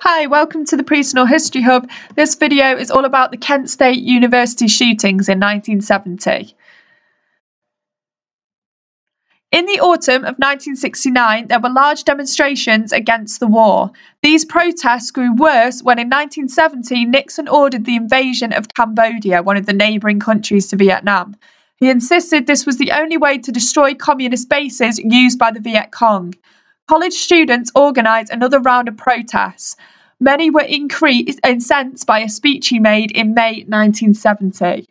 Hi, welcome to the Personal History Hub. This video is all about the Kent State University shootings in 1970. In the autumn of 1969, there were large demonstrations against the war. These protests grew worse when in 1970 Nixon ordered the invasion of Cambodia, one of the neighbouring countries to Vietnam. He insisted this was the only way to destroy communist bases used by the Viet Cong. College students organised another round of protests. Many were incensed by a speech he made in May 1970.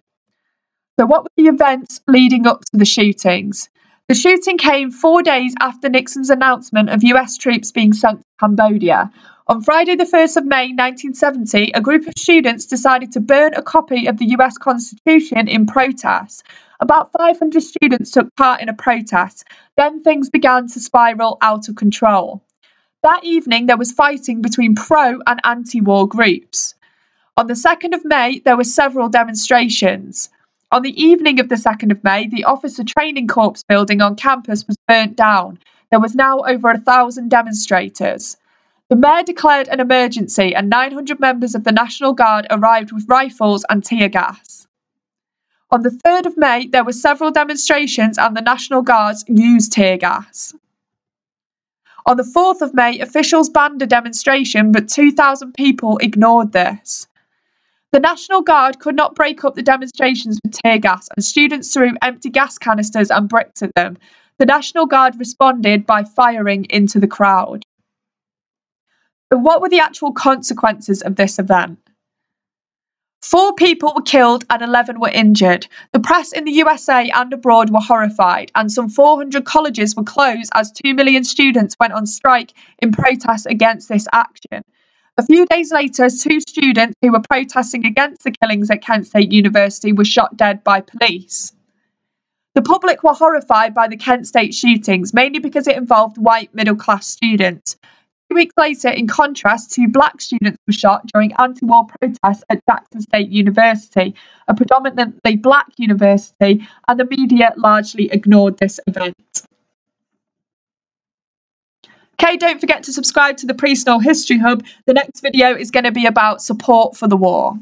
So what were the events leading up to the shootings? The shooting came 4 days after Nixon's announcement of US troops being sent to Cambodia. On Friday the 1st of May 1970, a group of students decided to burn a copy of the US Constitution in protest. About 500 students took part in a protest. Then things began to spiral out of control. That evening, there was fighting between pro and anti-war groups. On the 2nd of May, there were several demonstrations. On the evening of the 2nd of May, the Officer Training Corps building on campus was burnt down. There was now over 1,000 demonstrators. The mayor declared an emergency and 900 members of the National Guard arrived with rifles and tear gas. On the 3rd of May, there were several demonstrations and the National Guards used tear gas. On the 4th of May, officials banned a demonstration, but 2,000 people ignored this. The National Guard could not break up the demonstrations with tear gas, and students threw empty gas canisters and bricks at them. The National Guard responded by firing into the crowd. So what were the actual consequences of this event? 4 people were killed and 11 were injured. The press in the USA and abroad were horrified, and some 400 colleges were closed as 2 million students went on strike in protest against this action. A few days later, 2 students who were protesting against the killings at Kent State University were shot dead by police. The public were horrified by the Kent State shootings, mainly because it involved white middle-class students. 2 weeks later, in contrast, 2 black students were shot during anti-war protests at Jackson State University, a predominantly black university, and the media largely ignored this event. Okay, don't forget to subscribe to the Personal History Hub. The next video is going to be about support for the war.